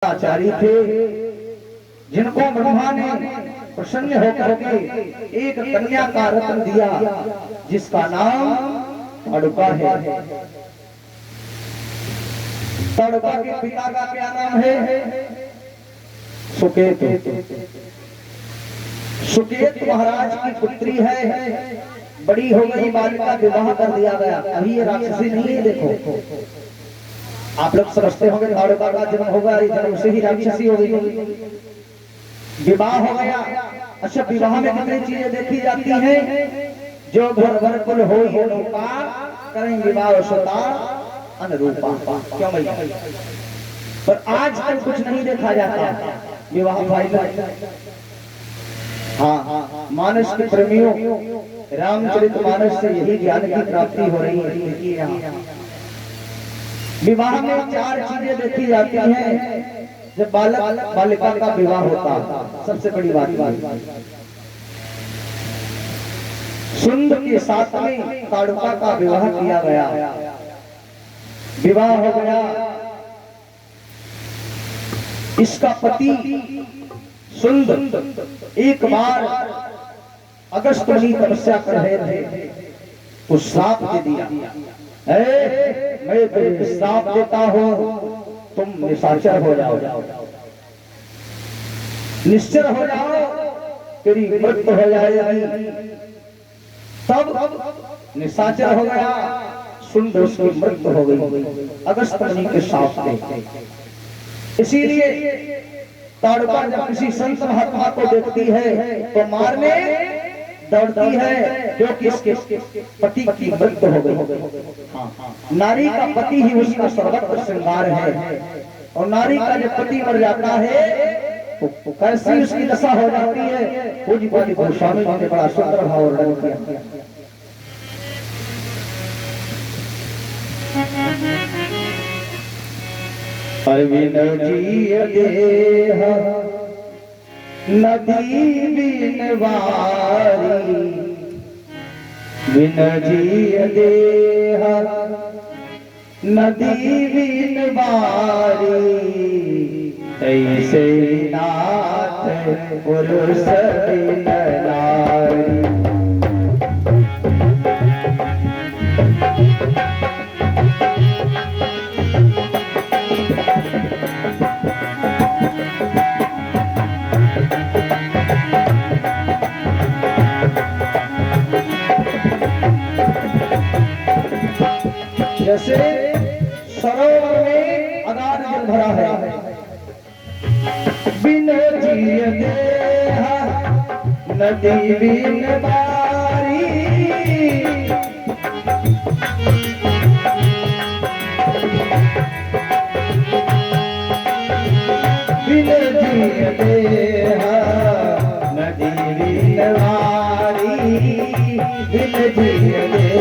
आचार्य थे जिनको ब्रह्मा ने प्रसन्न होकर के एक कन्या का रत्न दिया जिसका नाम ताड़ुका है। ताड़ुका के पिता का क्या नाम है? सुकेत। सुकेत महाराज की पुत्री है, बड़ी हो गई बालिका, विवाह कर दिया गया। अभी ये राक्षसी नहीं है। देखो आप लोग समझते होंगे ताड़ुका का जन्म होगा, जन्म से ही राक्षसी हो गई, विवाह हो गया। अच्छा, विवाह में कितनी चीजें देखी जाती हैं? जो घर भर कुल हो करें विवाह सोता अनुरूपा। क्यों भैया? पर आजकल कुछ नहीं देखा जाता विवाह फाइनल। हाँ, मानस के प्रेमियों, रामचरितमानस से यही ज्ञान की प्राप्ति हो रही है। विवाह में चार चीजें देखी जाती हैं जब बालक बालिका का विवाह होता है। सबसे बड़ी बात सुंद के साथ में ताड़ुका का विवाह किया गया। विवाह हो गया। इसका पति सुंद एक बार अगस्त मुनि तपस्या कर रहे थे, तो श्राप दे दिया, मैं तुम्हें श्राप देता हूं, तुम निशाचर हो जाओ, निश्चर हो जाओ, तेरी मृत्यु हो जाएगी। तब निशाचर हो गया, सुंद उसकी मृत्यु हो गई अगस्त मुनि के श्राप से। इसीलिए ताड़ुका जब किसी संत महात्मा को देखती है तो मारने दौड़ती है, क्योंकि इसके पति की मृत्यु हो गई। नारी का पति ही उसका सर्वत्र श्रृंगार है, और नारी का जब पति मर जाता है तो कैसी उसकी दशा हो जाती है। पूज्य पूज्य गोस्वामी जी ने बड़ा सुंदर भाव वर्णन किया। अरविंद जी देह नदी बिन वारी, बिन जी देह नदी बिन वारी, ऐसे नाथ पुरुष बिन नारी। जैसे सरोवर में अगाध जल भरा है, बिन जिय देह नदी बिन बारी, बिन जिय देह नदी बिन बारी, बिन जिय देह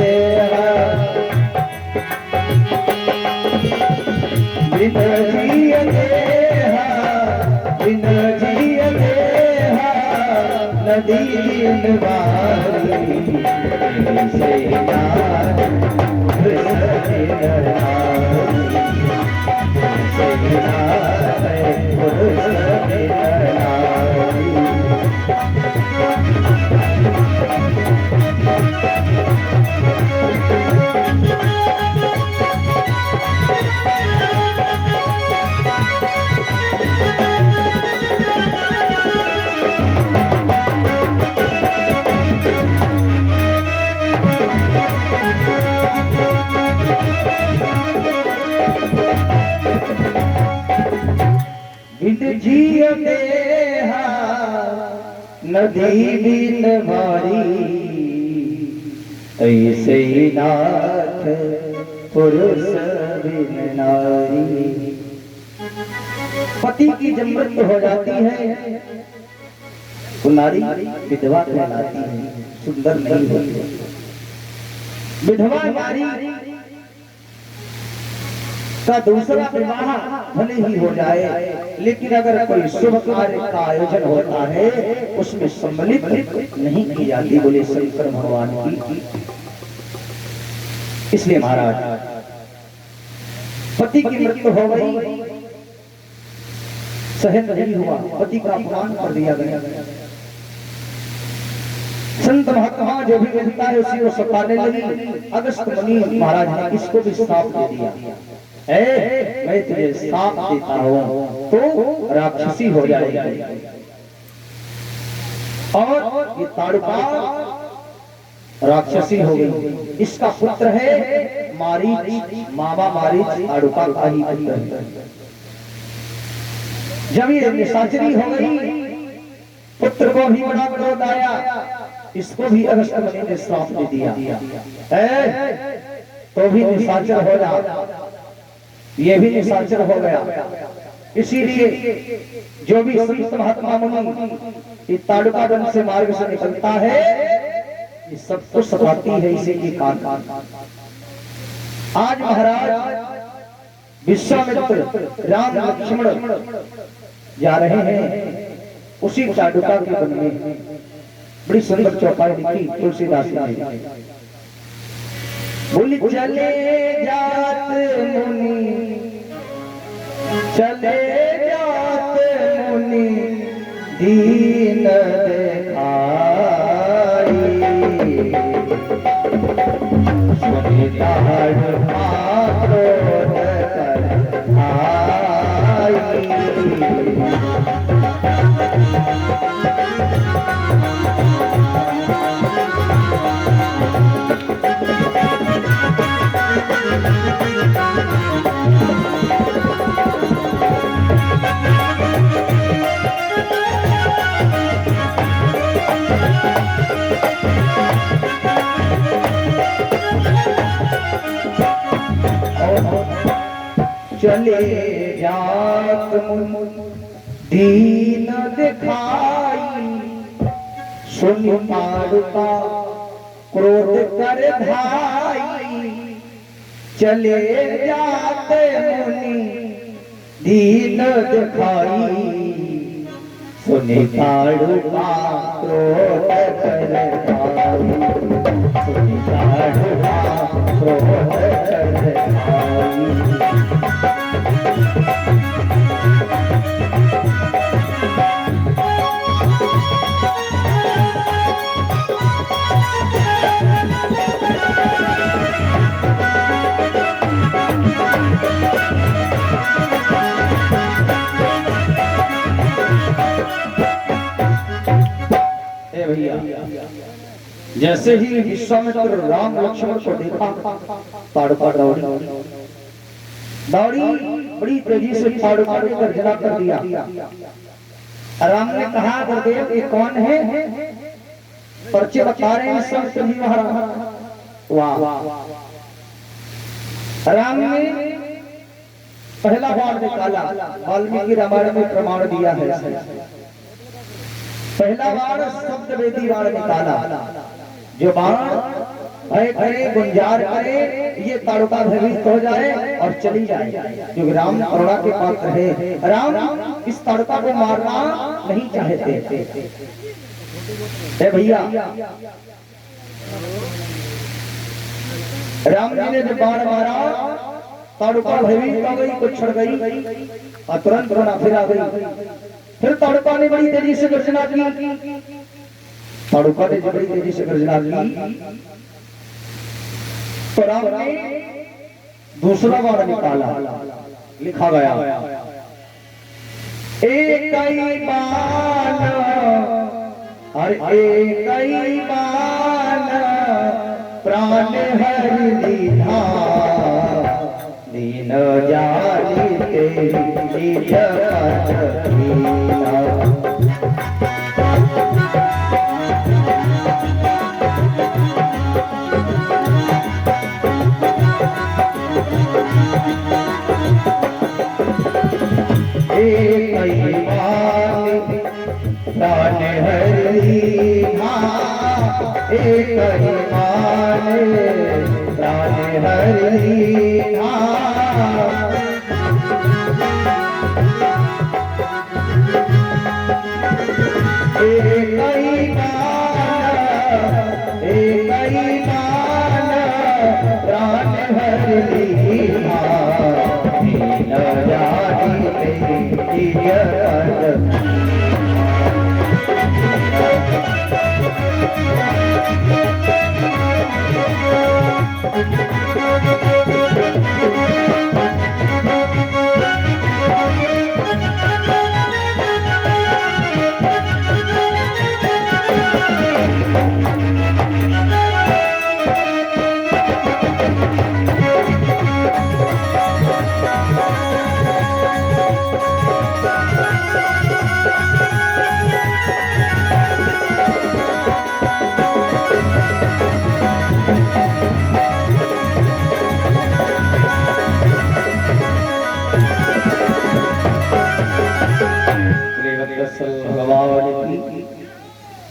बिन जिय देह, बिन जिय देह नदी बिन बारी, ऐसे नाथ पुरुष बिन नारी, ऐसे नाथ पुरुष बिन नारी। बिन जिय देह नदी बिन बारी, ऐसे नाथ पुरुष बिन नारी। पति की जब मृत्यु हो जाती है तो नारी विधवा कहलाती है, सुंदर नहीं होती। विधवा नारी का दूसरा विवाह भले ही हो जाए, लेकिन अगर कोई शुभ कार्य का आयोजन होता है उसमें सम्मिलित नहीं की जाती, बोले शंकर भगवान की। इसलिए महाराज पति की मृत्यु हो गई, सहन नहीं हुआ, पति का अपमान कर दिया गया। संत महात्मा जो भी मिलता है उसी को सताने लगी। अगस्त मुनि महाराज ने इसको भी श्राप दे दिया, मैं तुझे श्राप देता हूँ तो राक्षसी हो जाएगी। और ये ताड़ुका राक्षसी हो गई। इसका पुत्र है मारीच, मामा मारीच ताड़ुका का ही पुत्र है। जब ये निशाचरी हो गई, पुत्र को भी बड़ा क्रोध आया, इसको भी अगस्त मुनि ने श्राप दे दिया, तो भी निशाचर हो जा, ये भी निशाचर हो गया। इसीलिए जो भी संत महात्मा मुनि ताड़ुका वंश से मार्ग से निकलता है, ये सब कुछ सताती है इसी के कारण। आज महाराज विश्वामित्र राम लक्ष्मण जा रहे हैं उसी ताड़ुका के वन में। बड़ी सुंदर चौपाई लिखी तुलसीदास ने। बोली चले जात मुनि, चले जात मुनि दीन देखाई, सुनि ताड़ुका क्रोध कर आई। चले जात मुनि दीन दिखाई, सुनि ताड़ुका क्रोध कर धाई। चले जात मुनि दीन दिखाई, सुनि ताड़ुका क्रोध कर धाई, सुनि ताड़ुका क्रोध कर धाई। जैसे ही विश्वामित्र राम लक्ष्मण को देखा, ताड़ुका दौड़ी, बड़ी तेजी से ताड़ुका ने गर्जना कर दिया। राम ने कहा, गुरुदेव ये कौन है? परिचय बता रहे हैं सब सभी महाराज। वाह! राम ने पहला बाण निकाला, वाल्मीकि रामायण में प्रमाण दिया है। पहला बाण शब्द वेदी बाण निकाला, जो बाण भय करे गुंजार करे, ये ताड़ुका भयभीत हो जाए और चली जाए। क्योंकि राम करुणा के पात्र है, राम इस ताड़ुका को मारना नहीं चाहते। भैया राम जी ने जब बाण मारा, ताड़ुका भयभीत हो गई, कुछ छड़ गई और तुरंत रोना फिर आ गई। फिर ताड़ुका ने बड़ी तेजी से गर्जना की, ताड़ुका ने बड़ी तेजी से गर्जना की, तो राम ने दूसरा बाण निकाला। लिखा गया, एक ही बाण, एक ही बाण प्राण हरि दीना, दीन जानी तेरी दीना। प्राण हरि नाम, एक ही मान प्राण हरि नाम। एक ही मान प्राण हरि नाम, दीन जानी तेरी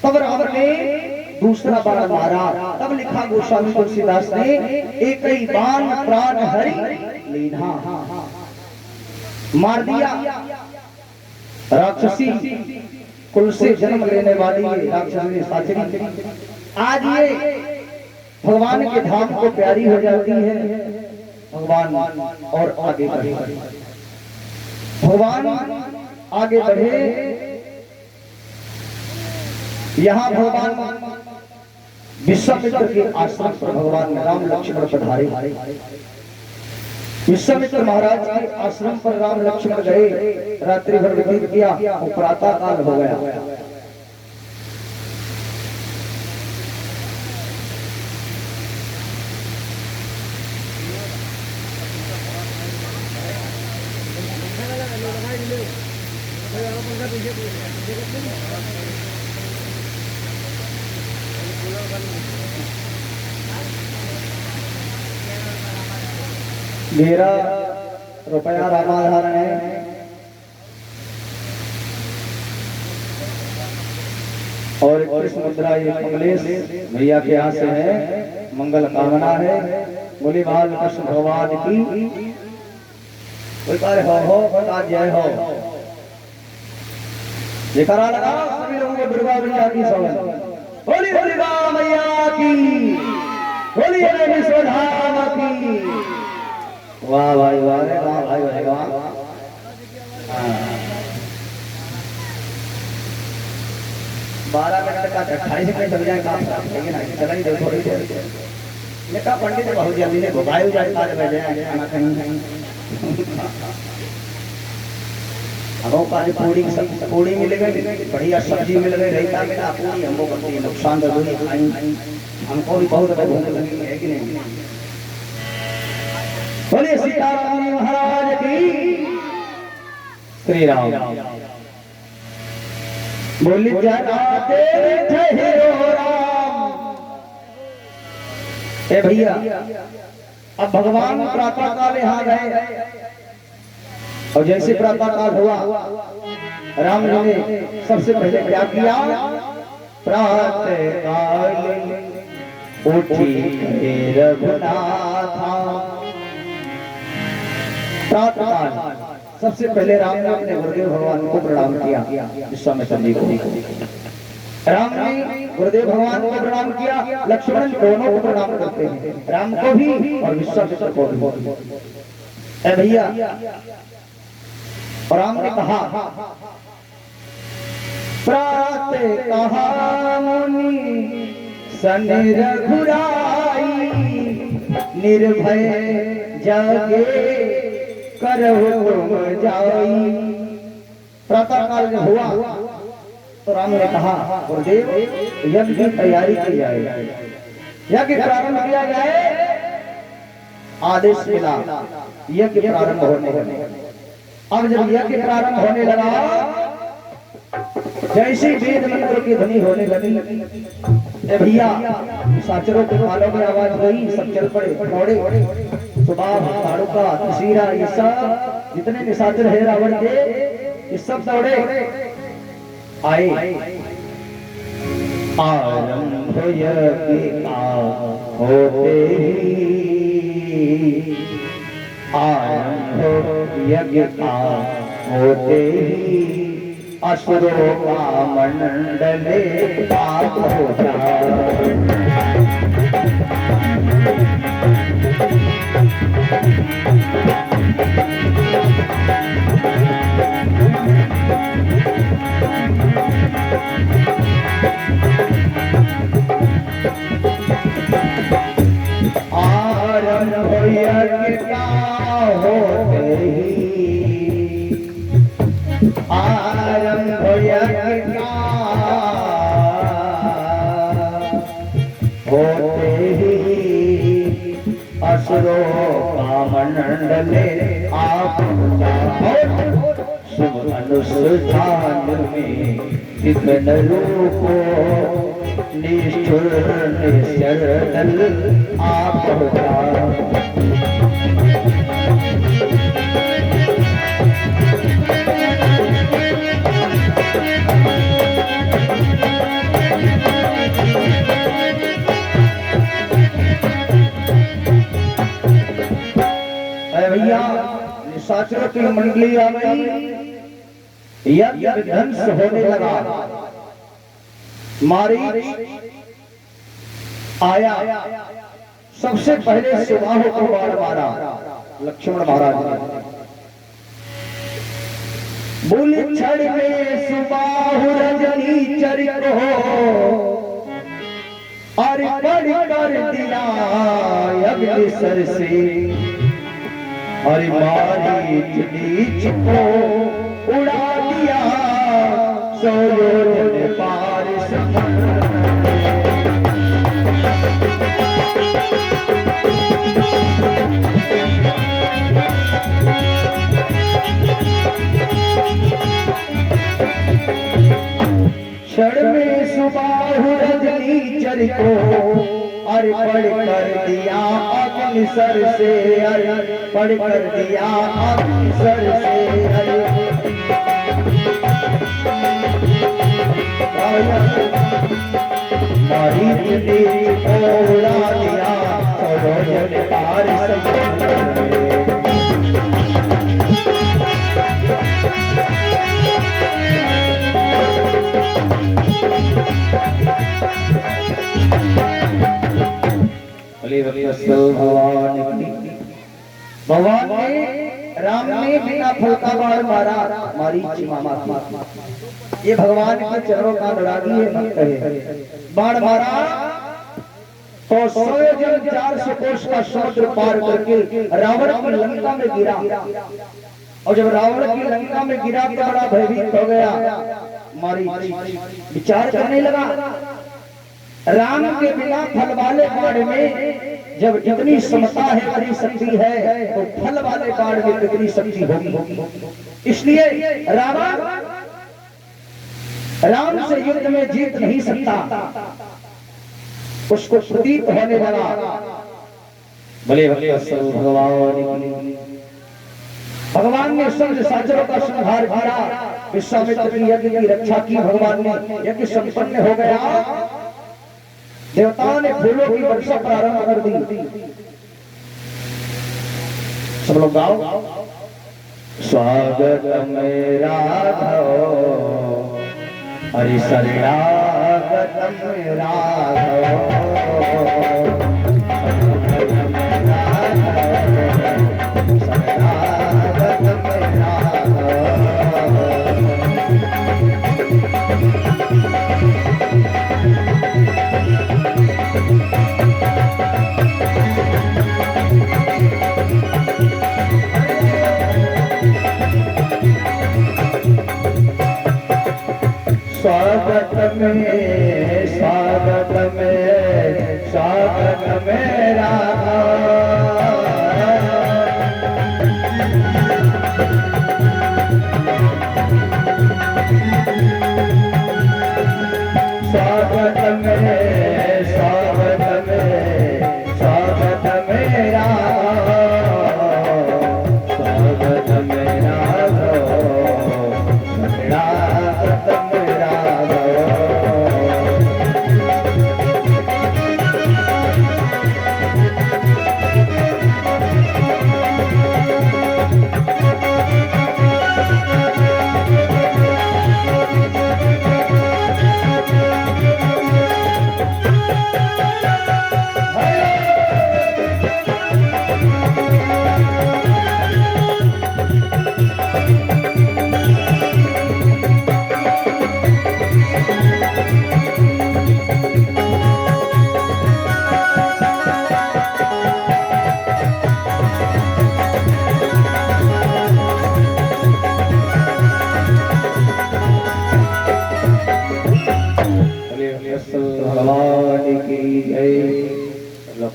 तब रावण ने दूसरा बाण मारा। तब लिखा गोस्वामी तुलसीदास ने, एक ही बाण प्राण हरि लीना, मार दिया राक्षसी कुल से जन्म लेने वाली राक्षसी साचरी। आज ये भगवान के धाम को प्यारी हो जाती है। भगवान और आगे बढ़े, भगवान आगे बढ़े। यहाँ भगवान विश्वामित्र के आश्रम पर भगवान राम लक्ष्मण पधारे। विश्वामित्र महाराज के आश्रम पर राम लक्ष्मण गए, रात्रि भर व्यतीत किया, वो प्रातः काल हो गया। मेरा रुपया रामाधार है और कृष्ण मुद्रा ये कमलेश भैया के यहाँ से है। मंगल कामना है। बोली बाल कृष्ण भगवान की कोई कार्य हो जय हो। जयकारा लगा सभी लोगों को दुर्गा मैया की सौगंध। बोली दुर्गा मैया की, बोली विश्वधाम की। वाह भाई वाह रे वाह भाई भाई वाह। 12 मिनट का 28 मिनट लग जाए काम, लेकिन चला ही दो थोड़ी देर। ये का पंडित बहुत जल्दी ने घुमाए जाए 4 बजे खाना कहीं अब का पूड़ी मिल गई, बढ़िया सब्जी मिल गई, रायता मिला, पूरी हमको करती है नुकसान तो हमको भी बहुत भूख लगी है कि नहीं। बोले सीताराम महाराज की, श्री राम। बोली जगाते ठहरो राम। ए भैया, अब भगवान प्रातः काल यहाँ गए और जैसे प्रातः काल हुआ, राम जी ने सबसे पहले क्या किया? प्रातः काल उठी रघुनाथा। प्रातः काल सबसे पहले राम ने अपने गुरुदेव भगवान को प्रणाम किया। विश्वामित्र जी को राम ने गुरुदेव भगवान को प्रणाम किया। लक्ष्मण दोनों को प्रणाम करते हैं, राम को भी और विश्वामित्र को भी। ए भैया, और राम ने कहा प्रातः कहा मुनि सन रघुराई, निर्भय जागे करहु तुम जाई। प्रातः काल जब हुआ तो राम ने कहा गुरुदेव यज्ञ की तैयारी की जाए, यज्ञ प्रारंभ किया जाए। आदेश मिला यज्ञ प्रारंभ होने लगा। अब जब यज्ञ प्रारंभ होने लगा, जैसे वेद मंत्र की ध्वनि होने लगी, भैया साचरों के कानों में आवाज गई, सब चल पड़े, दौड़े। सुबाह, ताड़ुका, तसीरा, ये सब जितने निशाचर है रावण के, ये सब दौड़े आए। आरंभ यज्ञ का होते ही, आरंभ यज्ञ का होते ही, असुरों का मंडले पाप होता। असुरों का मंडले आप शुभ अनुष्ठान में विघ्न रूपो निष्ठुर निश्चल आप भैया निशाचरों की मंडली आ गई, यज्ञ विध्वंस होने लगा। मारीच आया, सबसे पहले सुबाहु को बाण मारा लक्ष्मण महाराज ने। बोले छड़ में सुबाहु रजनी चरित हो और पढ़ कर दिया यज्ञ सर से। और मारीच नीच को उड़ा दिया सोयोजन पार क्षण में सुबाहु रजनी चर को और पढ़ कर दिया अग्नि सर से। पढ़ कर दिया अग्नि सर से। मारीच ने उड़ा दिया सोयोजन पार भगवान ने राम ने बिना फल का बाण मारा। मारीच मामा ये भगवान के चरणों का अनुरागी है, भक्त है। बाण मारा तो सोयोजन 400 कोष का समुद्र पार करके रावण की लंका में गिरा। और जब रावण की लंका में गिरा तो बड़ा भयभीत हो गया। मारीच विचार करने लगा, राम के बिना फल वाले बाण में जब इतनी समता है, इतनी शक्ति है, तो फल वाले बाण में कितनी शक्ति होगी। इसलिए रावण राम से युद्ध में जीत नहीं सकता। उसको प्रतीत होने लगा। भले भले भगवान ने सब निशाचरों का संहार किया। विश्वामित्र की यज्ञ की रक्षा की भगवान ने। यज्ञ संपन्न हो गया। देवताओं ने फूलों की वर्षा प्रारंभ कर दी। सब लोग गाओ, स्वागत में राघव हरि शरणागत में राघव। स्वागत में राघव। स्वागत में राघव। स्वागत में राघव।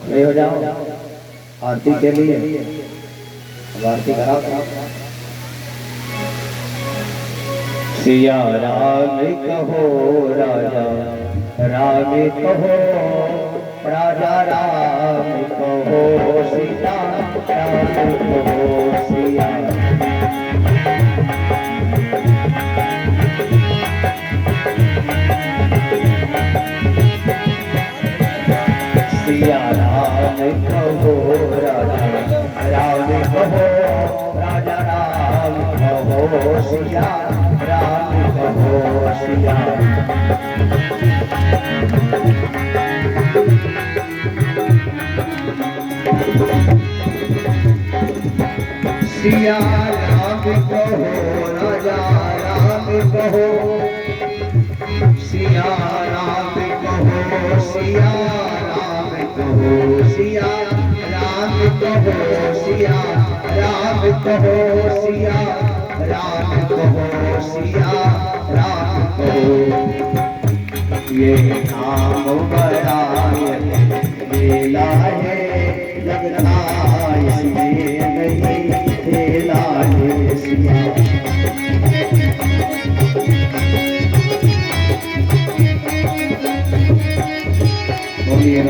खड़े हो जाओ आरती के लिए। आरती करा। सिया राम कहो राजा राम कहो, राजा राम कहो, सीता राम कहो सिया। सिया राम कहो राजा राम कहो, राजा राम कहो सिया राम कहो सिया। सिया राम कहो राजा राम कहो, सिया राम कहो सिया राम कहो सिया राम कहो सिया राम कहो सिया राम कहो सिया राम कहो। ये नाम बड़ा मेला है लगता इसमें नहीं खेला है सिया। बोलिए